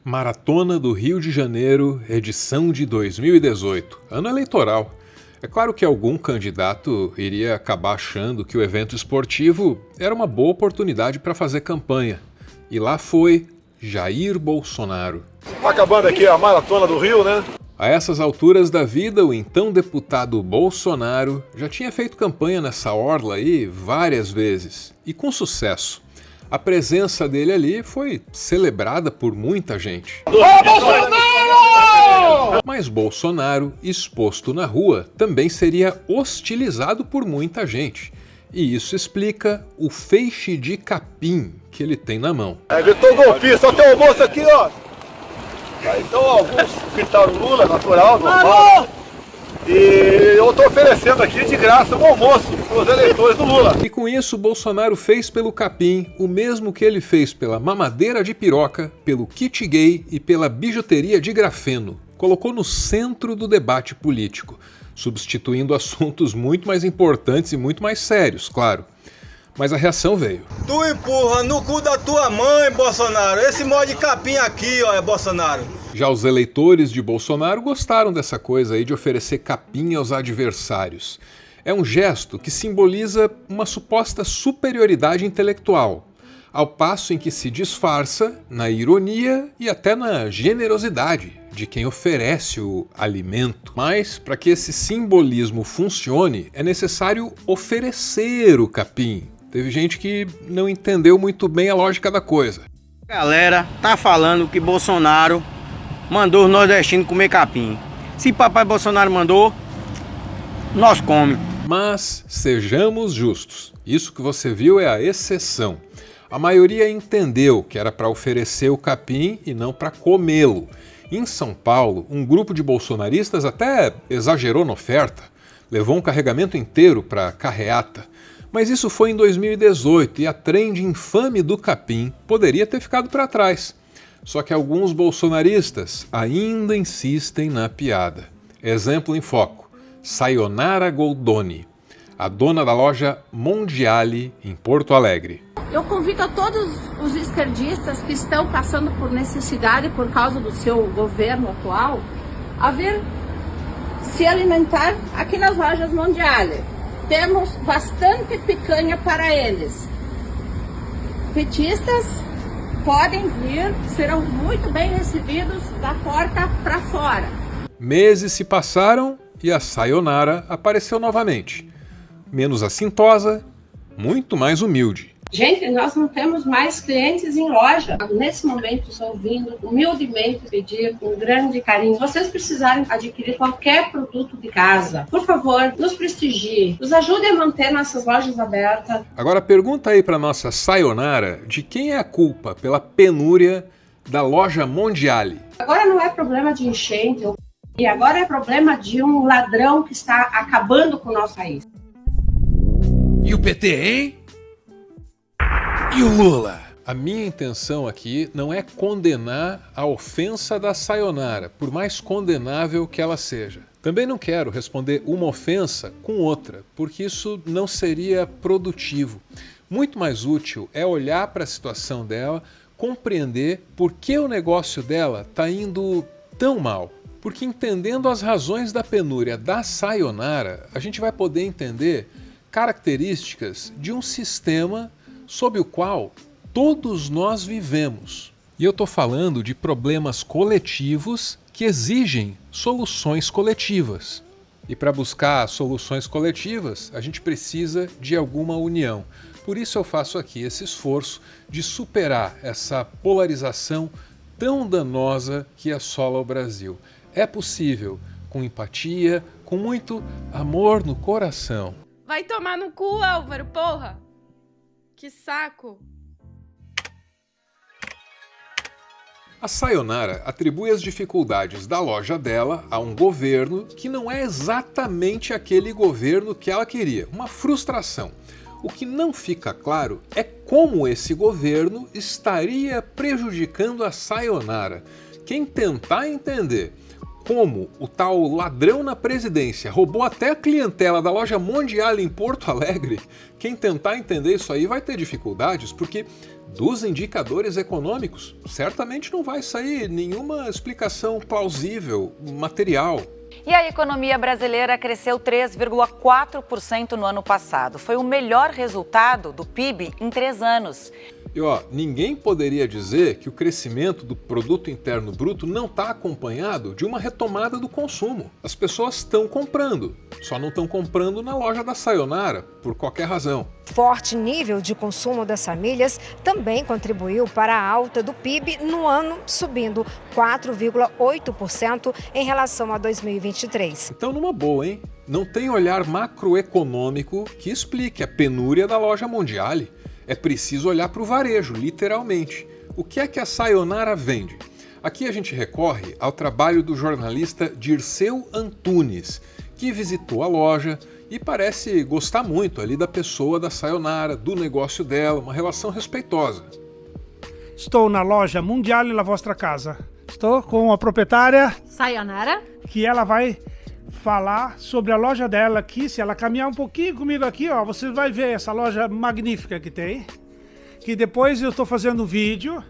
Maratona do Rio de Janeiro, edição de 2018, ano eleitoral. É claro que algum candidato iria acabar achando que o evento esportivo era uma boa oportunidade para fazer campanha. E lá foi Jair Bolsonaro. Tá acabando aqui a Maratona do Rio, né? A essas alturas da vida, o então deputado Bolsonaro já tinha feito campanha nessa orla aí várias vezes, e com sucesso. A presença dele ali foi celebrada por muita gente. Bolsonaro! Mas Bolsonaro, exposto na rua, também seria hostilizado por muita gente. E isso explica o feixe de capim que ele tem na mão. Gritou golpista, só tem um moço aqui, ó. Então alguns gritaram Lula, natural, normal. E eu estou oferecendo aqui de graça um almoço para os eleitores do Lula. E com isso, Bolsonaro fez pelo capim o mesmo que ele fez pela mamadeira de piroca, pelo kit gay e pela bijuteria de grafeno. Colocou no centro do debate político, substituindo assuntos muito mais importantes e muito mais sérios, claro. Mas a reação veio. Tu empurra no cu da tua mãe, Bolsonaro. Esse mod de capim aqui, ó, é Bolsonaro. Já os eleitores de Bolsonaro gostaram dessa coisa aí de oferecer capim aos adversários. É um gesto que simboliza uma suposta superioridade intelectual, ao passo em que se disfarça na ironia e até na generosidade de quem oferece o alimento. Mas, para que esse simbolismo funcione, é necessário oferecer o capim. Teve gente que não entendeu muito bem a lógica da coisa. Galera, tá falando que Bolsonaro mandou os nordestinos comer capim. Se papai Bolsonaro mandou, nós come. Mas sejamos justos, isso que você viu é a exceção. A maioria entendeu que era para oferecer o capim e não para comê-lo. Em São Paulo, um grupo de bolsonaristas até exagerou na oferta, levou um carregamento inteiro para carreata. Mas isso foi em 2018 e a trend infame do capim poderia ter ficado para trás. Só que alguns bolsonaristas ainda insistem na piada. Exemplo em foco: Sayonara Goldoni, a dona da loja Mondiale em Porto Alegre. Eu convido a todos os esquerdistas que estão passando por necessidade por causa do seu governo atual a vir se alimentar aqui nas lojas Mondiale. Temos bastante picanha para eles. Petistas podem vir, serão muito bem recebidos da porta para fora. Meses se passaram e a Sayonara apareceu novamente. Menos assintosa, muito mais humilde. Gente, nós não temos mais clientes em loja. Nesse momento, estou vindo humildemente pedir com grande carinho. Se vocês precisarem adquirir qualquer produto de casa, por favor, nos prestigie. Nos ajude a manter nossas lojas abertas. Agora pergunta aí para nossa Sayonara de quem é a culpa pela penúria da loja Mondiale. Agora não é problema de enchente, e agora é problema de um ladrão que está acabando com o nosso país. E o PT, hein? E o Lula? A minha intenção aqui não é condenar a ofensa da Sayonara, por mais condenável que ela seja. Também não quero responder uma ofensa com outra, porque isso não seria produtivo. Muito mais útil é olhar para a situação dela, compreender por que o negócio dela está indo tão mal. Porque entendendo as razões da penúria da Sayonara, a gente vai poder entender características de um sistema sob o qual todos nós vivemos. E eu estou falando de problemas coletivos que exigem soluções coletivas. E para buscar soluções coletivas, a gente precisa de alguma união. Por isso eu faço aqui esse esforço de superar essa polarização tão danosa que assola o Brasil. É possível, com empatia, com muito amor no coração. Vai tomar no cu, Álvaro, porra! Que saco! A Sayonara atribui as dificuldades da loja dela a um governo que não é exatamente aquele governo que ela queria, uma frustração. O que não fica claro é como esse governo estaria prejudicando a Sayonara. Quem tentar entender como o tal ladrão na presidência roubou até a clientela da loja Mondiale em Porto Alegre, quem tentar entender isso aí vai ter dificuldades, porque dos indicadores econômicos certamente não vai sair nenhuma explicação plausível, material. E a economia brasileira cresceu 3,4% no ano passado. Foi o melhor resultado do PIB em 3 anos. E ninguém poderia dizer que o crescimento do produto interno bruto não está acompanhado de uma retomada do consumo. As pessoas estão comprando, só não estão comprando na loja da Sayonara, por qualquer razão. Forte nível de consumo das famílias também contribuiu para a alta do PIB no ano, subindo 4,8% em relação a 2023. Então, numa boa, hein? Não tem olhar macroeconômico que explique a penúria da loja Mondiale. É preciso olhar para o varejo, literalmente. O que é que a Sayonara vende? Aqui a gente recorre ao trabalho do jornalista Dirceu Antunes, que visitou a loja e parece gostar muito ali da pessoa da Sayonara, do negócio dela, uma relação respeitosa. Estou na loja Mondiale La Vostra Casa. Estou com a proprietária Sayonara. Que ela vai falar sobre a loja dela aqui. Se ela caminhar um pouquinho comigo aqui, você vai ver essa loja magnífica que tem. Que depois eu estou fazendo um vídeo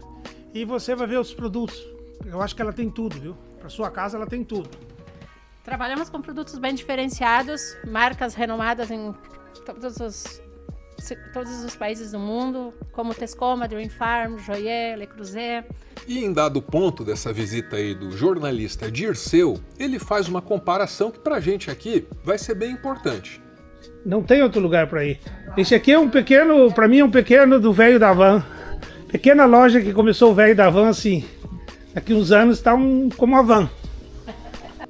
e você vai ver os produtos. Eu acho que ela tem tudo, viu? Para sua casa ela tem tudo. Trabalhamos com produtos bem diferenciados, marcas renomadas em todos os países do mundo, como Tescoma, Dream Farm, Joyer, Le Creuset. E em dado ponto dessa visita aí do jornalista Dirceu, ele faz uma comparação que pra gente aqui vai ser bem importante. Não tem outro lugar para ir. Esse aqui é um pequeno, para mim é um pequeno do velho da van. Pequena loja que começou o velho da van assim. Daqui uns anos está como a van.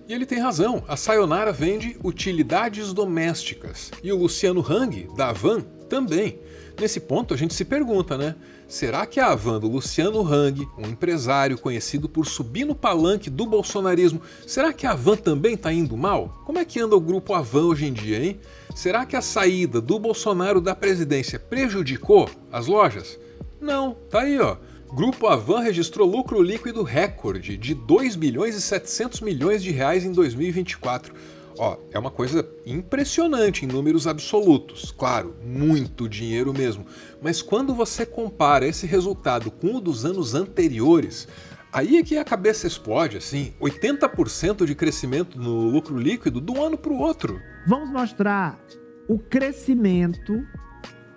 E ele tem razão, a Sayonara vende utilidades domésticas. E o Luciano Hang, da Havan, também. Nesse ponto a gente se pergunta, né? Será que a Havan do Luciano Hang, um empresário conhecido por subir no palanque do bolsonarismo, será que a Havan também está indo mal? Como é que anda o grupo Havan hoje em dia, hein? Será que a saída do Bolsonaro da presidência prejudicou as lojas? Não, tá aí, Grupo Havan registrou lucro líquido recorde de 2 bilhões e 700 milhões de reais em 2024. É uma coisa impressionante em números absolutos. Claro, muito dinheiro mesmo. Mas quando você compara esse resultado com o dos anos anteriores, aí é que a cabeça explode, assim. 80% de crescimento no lucro líquido de um ano para o outro. Vamos mostrar o crescimento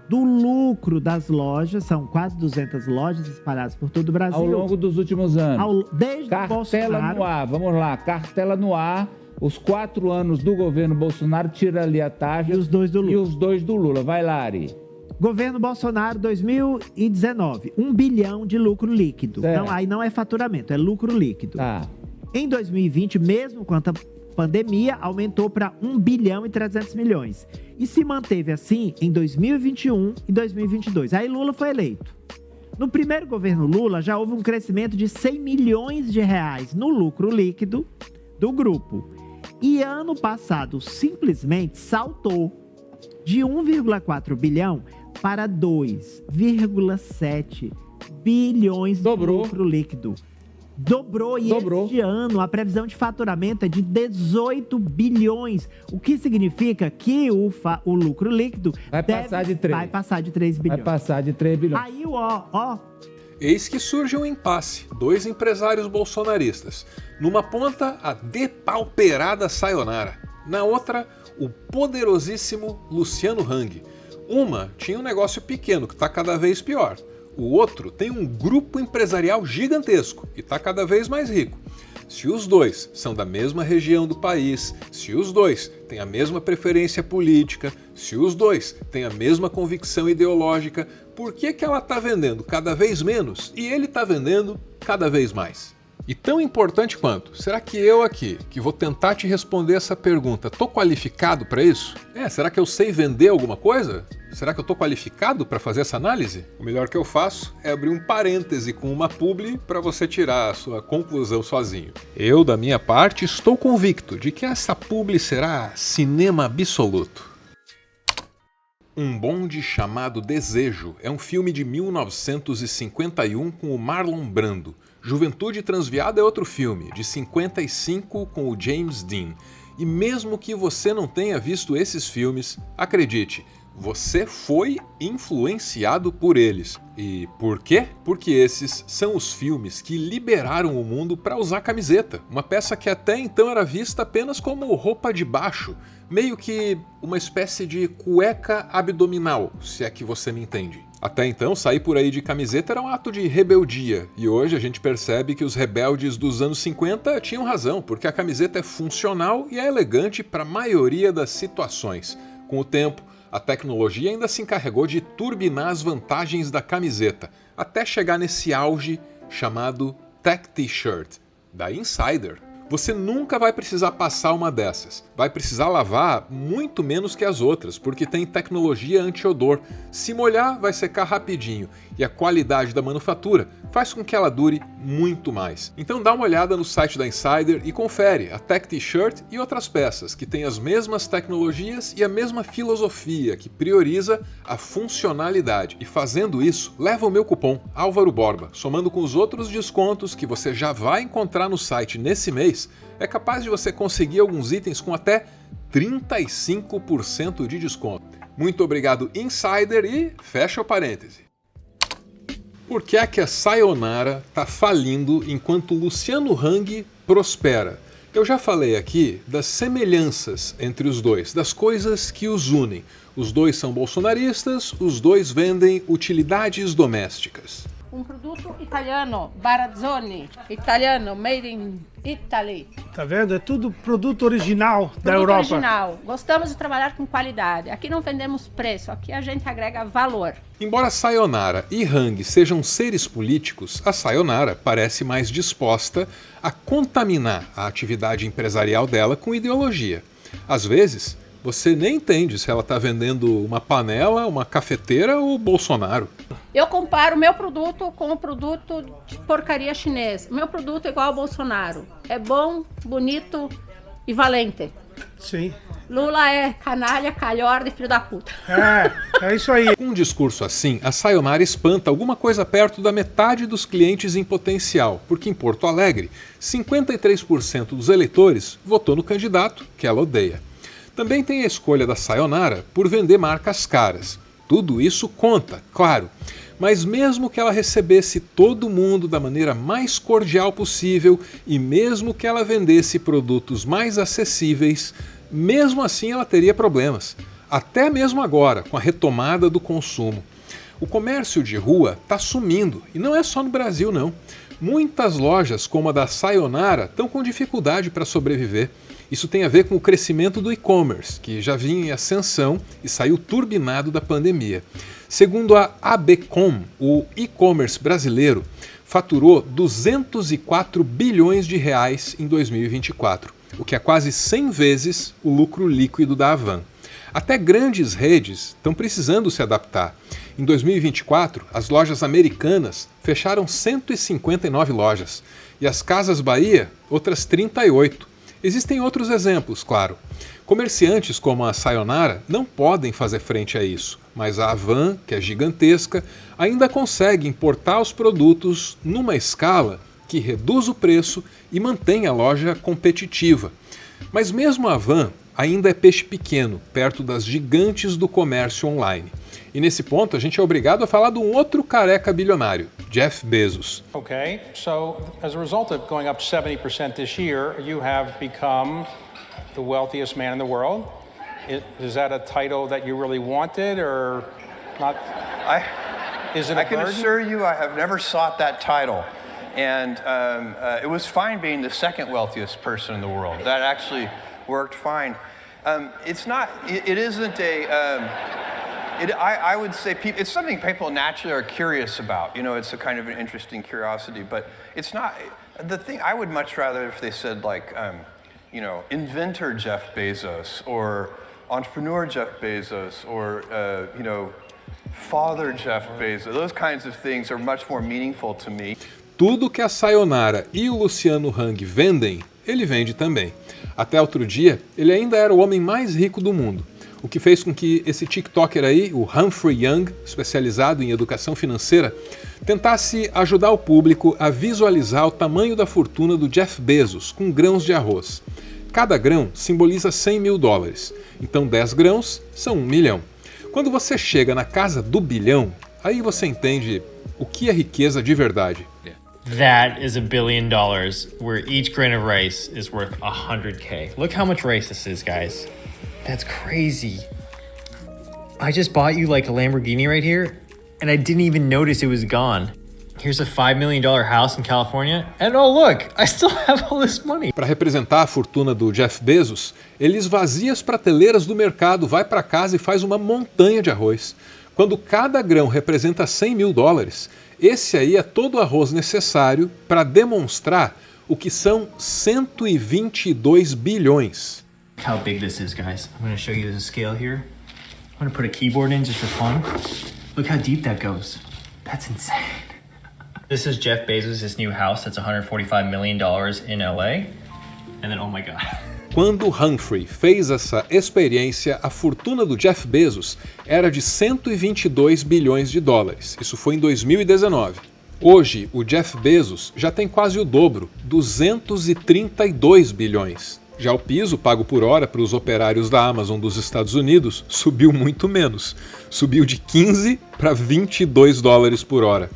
do lucro das lojas, são quase 200 lojas espalhadas por todo o Brasil. Ao longo dos últimos anos. Desde Cartela Bolsonaro. no ar, vamos lá, cartela no ar, os 4 anos do governo Bolsonaro, tira ali a taxa. E os 2 do Lula. E os 2 do Lula, vai lá, Ari. Governo Bolsonaro 2019, 1 bilhão de lucro líquido. Então, aí não é faturamento, é lucro líquido. Tá. Em 2020, mesmo com a pandemia, aumentou para 1 bilhão e 300 milhões. E se manteve assim em 2021 e 2022. Aí Lula foi eleito. No primeiro governo Lula, já houve um crescimento de 100 milhões de reais no lucro líquido do grupo. E ano passado, simplesmente saltou de 1,4 bilhão para 2,7 bilhões de lucro líquido. Dobrou. Este ano a previsão de faturamento é de 18 bilhões, o que significa que o lucro líquido vai passar de 3 bilhões. Vai passar de 3 bilhões. Aí Eis que surge um impasse, 2 empresários bolsonaristas. Numa ponta, a depauperada Sayonara. Na outra, o poderosíssimo Luciano Hang. Uma tinha um negócio pequeno, que está cada vez pior. O outro tem um grupo empresarial gigantesco e está cada vez mais rico. Se os dois são da mesma região do país, se os dois têm a mesma preferência política, se os dois têm a mesma convicção ideológica, por que ela está vendendo cada vez menos e ele está vendendo cada vez mais? E tão importante quanto, será que eu aqui, que vou tentar te responder essa pergunta, tô qualificado para isso? Será que eu sei vender alguma coisa? Será que eu tô qualificado para fazer essa análise? O melhor que eu faço é abrir um parêntese com uma publi para você tirar a sua conclusão sozinho. Eu, da minha parte, estou convicto de que essa publi será cinema absoluto. Um Bonde Chamado Desejo é um filme de 1951 com o Marlon Brando. Juventude Transviada é outro filme, de 55, com o James Dean. E mesmo que você não tenha visto esses filmes, acredite, você foi influenciado por eles. E por quê? Porque esses são os filmes que liberaram o mundo para usar camiseta, uma peça que até então era vista apenas como roupa de baixo, meio que uma espécie de cueca abdominal, se é que você me entende. Até então, sair por aí de camiseta era um ato de rebeldia, e hoje a gente percebe que os rebeldes dos anos 50 tinham razão, porque a camiseta é funcional e é elegante para a maioria das situações. Com o tempo, a tecnologia ainda se encarregou de turbinar as vantagens da camiseta, até chegar nesse auge chamado Tech T-shirt, da Insider. Você nunca vai precisar passar uma dessas. Vai precisar lavar muito menos que as outras, porque tem tecnologia anti-odor. Se molhar, vai secar rapidinho. E a qualidade da manufatura faz com que ela dure muito mais. Então dá uma olhada no site da Insider e confere a Tech T-shirt e outras peças que têm as mesmas tecnologias e a mesma filosofia, que prioriza a funcionalidade. E fazendo isso, leva o meu cupom Álvaro Borba, somando com os outros descontos que você já vai encontrar no site nesse mês, é capaz de você conseguir alguns itens com até 35% de desconto. Muito obrigado, Insider, e fecha o parêntese. Por que é que a Sayonara está falindo enquanto Luciano Hang prospera? Eu já falei aqui das semelhanças entre os dois, das coisas que os unem. Os dois são bolsonaristas, os dois vendem utilidades domésticas. Um produto italiano, Barazzoni, italiano, made in Italy. Tá vendo? É tudo produto original da Europa. Original. Gostamos de trabalhar com qualidade. Aqui não vendemos preço, aqui a gente agrega valor. Embora Sayonara e Hang sejam seres políticos, a Sayonara parece mais disposta a contaminar a atividade empresarial dela com ideologia. Às vezes, você nem entende se ela está vendendo uma panela, uma cafeteira ou Bolsonaro. Eu comparo o meu produto com o produto de porcaria chinês. O meu produto é igual ao Bolsonaro. É bom, bonito e valente. Sim. Lula é canalha, calhorda e filho da puta. É isso aí. Com um discurso assim, a Sayonara espanta alguma coisa perto da metade dos clientes em potencial, porque em Porto Alegre, 53% dos eleitores votou no candidato que ela odeia. Também tem a escolha da Sayonara por vender marcas caras. Tudo isso conta, claro. Mas mesmo que ela recebesse todo mundo da maneira mais cordial possível e mesmo que ela vendesse produtos mais acessíveis, mesmo assim ela teria problemas. Até mesmo agora, com a retomada do consumo. O comércio de rua está sumindo, e não é só no Brasil não. Muitas lojas, como a da Sayonara, estão com dificuldade para sobreviver. Isso tem a ver com o crescimento do e-commerce, que já vinha em ascensão e saiu turbinado da pandemia. Segundo a ABCom, o e-commerce brasileiro faturou 204 bilhões de reais em 2024, o que é quase 100 vezes o lucro líquido da Havan. Até grandes redes estão precisando se adaptar. Em 2024, as lojas americanas fecharam 159 lojas e as Casas Bahia, outras 38. Existem outros exemplos, claro. Comerciantes como a Sayonara não podem fazer frente a isso, mas a Havan, que é gigantesca, ainda consegue importar os produtos numa escala que reduz o preço e mantém a loja competitiva. Mas mesmo a Havan ainda é peixe pequeno, perto das gigantes do comércio online. E nesse ponto a gente é obrigado a falar de um outro careca bilionário, Jeff Bezos. Okay, so as a result of going up 70% this year, you have become the wealthiest man in the world. Is that a title that you really wanted or not? Is it a burden? I can assure you I have never sought that title. And it was fine being the second wealthiest person in the world. That actually worked fine. It isn't I would say it's something people naturally are curious about. You know, it's a kind of an interesting curiosity, but it's not the thing. I would much rather if they said like, inventor Jeff Bezos or entrepreneur Jeff Bezos or, father Jeff Bezos. Those kinds of things are much more meaningful to me. Tudo que a Sayonara e o Luciano Hang vendem, ele vende também. Até outro dia, ele ainda era o homem mais rico do mundo. o que fez com que esse TikToker aí, o Humphrey Young, especializado em educação financeira, tentasse ajudar o público a visualizar o tamanho da fortuna do Jeff Bezos com grãos de arroz. Cada grão simboliza 100 mil dólares, então 10 grãos são 1 milhão. Quando você chega na casa do bilhão, aí você entende o que é riqueza de verdade. That is $1 billion, where each grain of rice is worth 100K. Look how much rice this is, guys. That's crazy. I just bought you like a Lamborghini right here, and I didn't even notice it was gone. Here's a $5 million house in California, and oh look, I still have all this money. Para representar a fortuna do Jeff Bezos, ele esvazia as prateleiras do mercado, vai para casa e faz uma montanha de arroz. Quando cada grão representa 100 mil dólares, esse aí é todo o arroz necessário para demonstrar o que são 122 bilhões. Look how big this is, guys. I'm going to show you the scale here. I'm going to put a keyboard in just for fun. Look how deep that goes. That's insane. This is Jeff Bezos' new house that's $145 million in LA. And then, oh my God. Quando Humphrey fez essa experiência, a fortuna do Jeff Bezos era de 122 bilhões de dólares. Isso foi em 2019. Hoje, o Jeff Bezos já tem quase o dobro, 232 bilhões. Já o piso pago por hora para os operários da Amazon dos Estados Unidos subiu muito menos. Subiu de 15 para 22 dólares por hora.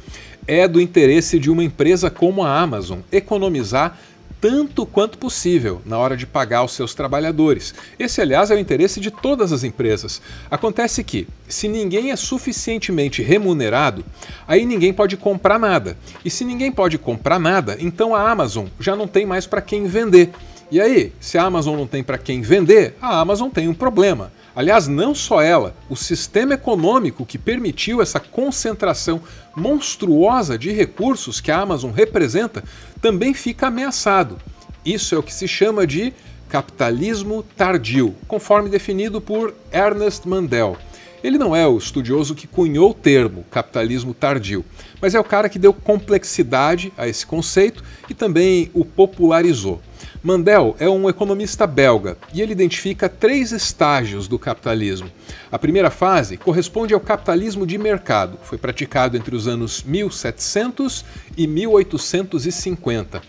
É do interesse de uma empresa como a Amazon economizar tanto quanto possível na hora de pagar os seus trabalhadores. Esse, aliás, é o interesse de todas as empresas. Acontece que, se ninguém é suficientemente remunerado, aí ninguém pode comprar nada. E se ninguém pode comprar nada, então a Amazon já não tem mais para quem vender. E aí, se a Amazon não tem para quem vender, a Amazon tem um problema. Aliás, não só ela, o sistema econômico que permitiu essa concentração monstruosa de recursos que a Amazon representa também fica ameaçado. Isso é o que se chama de capitalismo tardio, conforme definido por Ernest Mandel. Ele não é o estudioso que cunhou o termo capitalismo tardio, mas é o cara que deu complexidade a esse conceito e também o popularizou. Mandel é um economista belga e ele identifica 3 estágios do capitalismo. A primeira fase corresponde ao capitalismo de mercado, foi praticado entre os anos 1700 e 1850.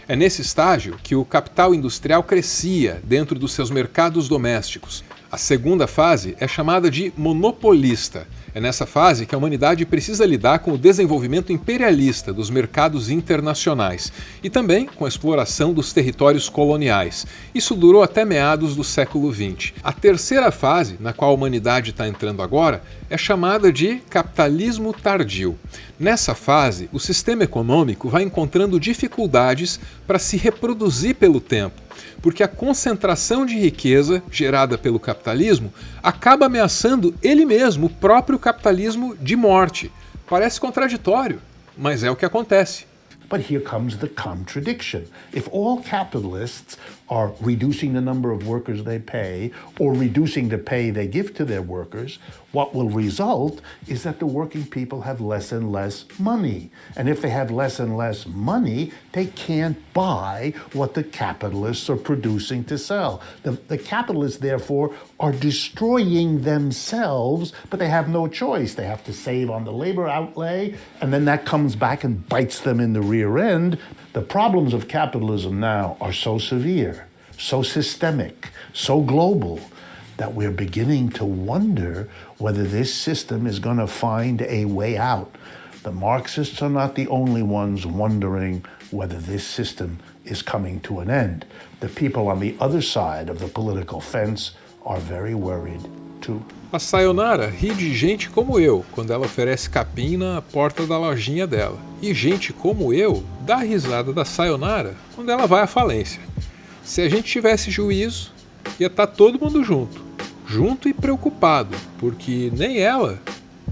É nesse estágio que o capital industrial crescia dentro dos seus mercados domésticos. A segunda fase é chamada de monopolista. É nessa fase que a humanidade precisa lidar com o desenvolvimento imperialista dos mercados internacionais e também com a exploração dos territórios coloniais. Isso durou até meados do século XX. A terceira fase, na qual a humanidade está entrando agora, é chamada de capitalismo tardio. Nessa fase, o sistema econômico vai encontrando dificuldades para se reproduzir pelo tempo, porque a concentração de riqueza gerada pelo capitalismo acaba ameaçando ele mesmo, o próprio capitalismo de morte. Parece contraditório, mas é o que acontece. But here comes the contradiction. If all capitalists are reducing the number of workers they pay or reducing the pay they give to their workers, what will result is that the working people have less and less money. And if they have less and less money, they can't buy what the capitalists are producing to sell. The capitalists, therefore, are destroying themselves, but they have no choice. They have to save on the labor outlay, and then that comes back and bites them in the rear end. The problems of capitalism now are so severe, so systemic, so global, that we're beginning to wonder whether this system is going to find a way out. The Marxists are not the only ones wondering whether this system is coming to an end. The people on the other side of the political fence are very worried too. A Sayonara ri de gente como eu quando ela oferece capim na porta da lojinha dela. E gente como eu dá risada da Sayonara quando ela vai à falência. Se a gente tivesse juízo, ia estar todo mundo junto e preocupado, porque nem ela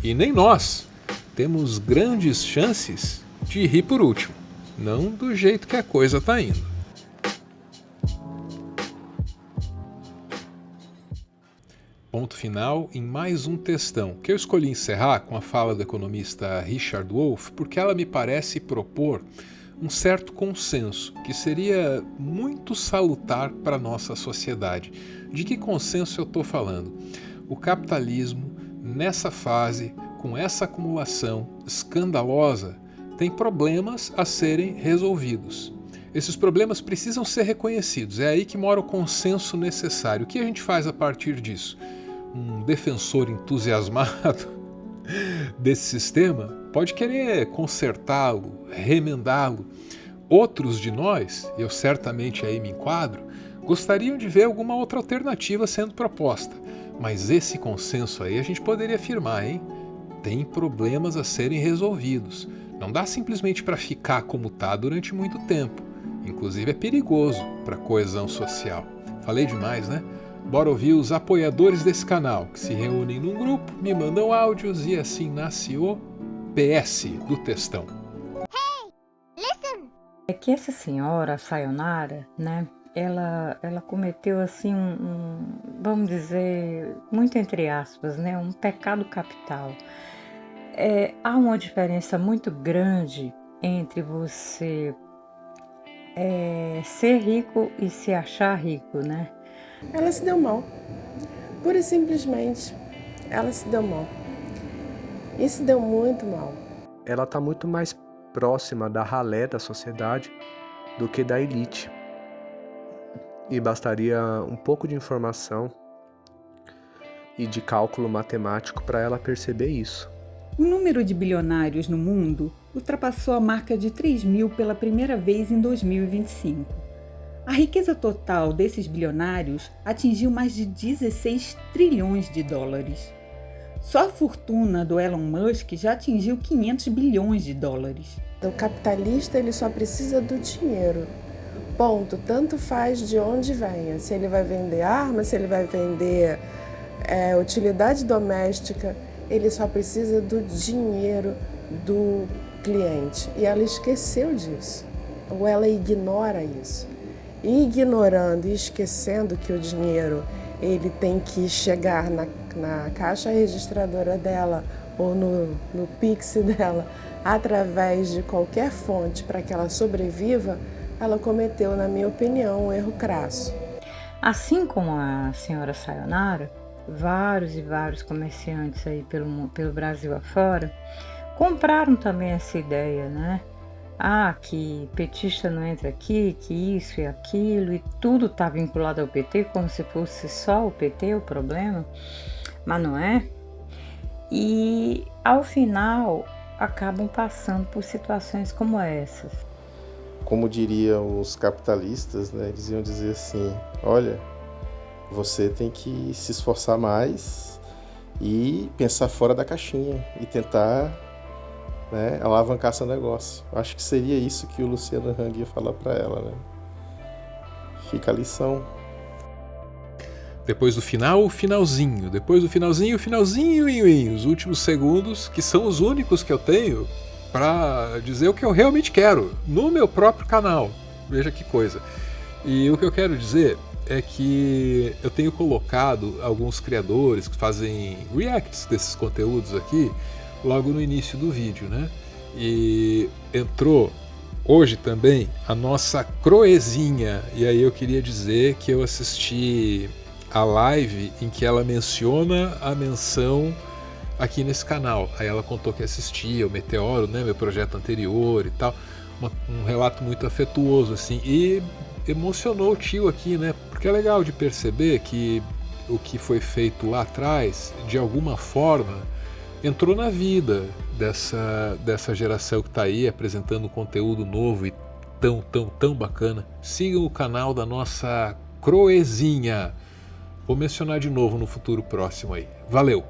e nem nós temos grandes chances de rir por último, não do jeito que a coisa está indo. Ponto final em mais um textão, que eu escolhi encerrar com a fala do economista Richard Wolff, porque ela me parece propor um certo consenso, que seria muito salutar para a nossa sociedade. De que consenso eu estou falando? o capitalismo, nessa fase, com essa acumulação escandalosa, tem problemas a serem resolvidos. Esses problemas precisam ser reconhecidos, é aí que mora o consenso necessário. O que a gente faz a partir disso? Um defensor entusiasmado desse sistema pode querer consertá-lo, remendá-lo. Outros de nós, eu certamente aí me enquadro, gostariam de ver alguma outra alternativa sendo proposta. Mas esse consenso aí a gente poderia afirmar, hein? Tem problemas a serem resolvidos. Não dá simplesmente para ficar como está durante muito tempo. Inclusive é perigoso para a coesão social. Falei demais, né? Bora ouvir os apoiadores desse canal, que se reúnem num grupo, me mandam áudios e assim nasce o PS do textão. É que essa senhora, a Sayonara, né? Ela cometeu assim vamos dizer, muito entre aspas, né? Um pecado capital. Há uma diferença muito grande entre você ser rico e se achar rico, né? Ela se deu mal. Pura e simplesmente, ela se deu mal. E se deu muito mal. Ela está muito mais próxima da ralé da sociedade do que da elite. E bastaria um pouco de informação e de cálculo matemático para ela perceber isso. O número de bilionários no mundo ultrapassou a marca de 3.000 pela primeira vez em 2025. A riqueza total desses bilionários atingiu mais de 16 trilhões de dólares. Só a fortuna do Elon Musk já atingiu 500 bilhões de dólares. O capitalista ele só precisa do dinheiro. Ponto. Tanto faz de onde venha. Se ele vai vender arma, se ele vai vender utilidade doméstica, ele só precisa do dinheiro do cliente. E ela esqueceu disso. Ou ela ignora isso. E ignorando e esquecendo que o dinheiro ele tem que chegar na caixa registradora dela ou no Pix dela através de qualquer fonte para que ela sobreviva, ela cometeu, na minha opinião, um erro crasso. Assim como a senhora Sayonara, vários e vários comerciantes aí pelo Brasil afora compraram também essa ideia, né? Que petista não entra aqui, que isso e aquilo, e tudo está vinculado ao PT, como se fosse só o PT o problema, mas não é. E ao final acabam passando por situações como essas. Como diriam os capitalistas, né, eles iam dizer assim, olha, você tem que se esforçar mais e pensar fora da caixinha e tentar, né, alavancar seu negócio. Eu acho que seria isso que o Luciano Hang ia falar para ela, né? Fica a lição. Depois do final, o finalzinho. Depois do finalzinho, o finalzinho. Os últimos segundos, que são os únicos que eu tenho para dizer o que eu realmente quero no meu próprio canal. Veja que coisa. E o que eu quero dizer é que eu tenho colocado alguns criadores que fazem reacts desses conteúdos aqui logo no início do vídeo, né? E entrou hoje também a nossa Croezinha. E aí eu queria dizer que eu assisti a live em que ela menciona a menção aqui nesse canal. Aí ela contou que assistia o Meteoro, né, meu projeto anterior e tal. Um relato muito afetuoso, assim. E emocionou o tio aqui, né? Porque é legal de perceber que o que foi feito lá atrás, de alguma forma, entrou na vida dessa geração que está aí apresentando conteúdo novo e tão bacana. Sigam o canal da nossa Croezinha. Vou mencionar de novo no futuro próximo aí. Valeu!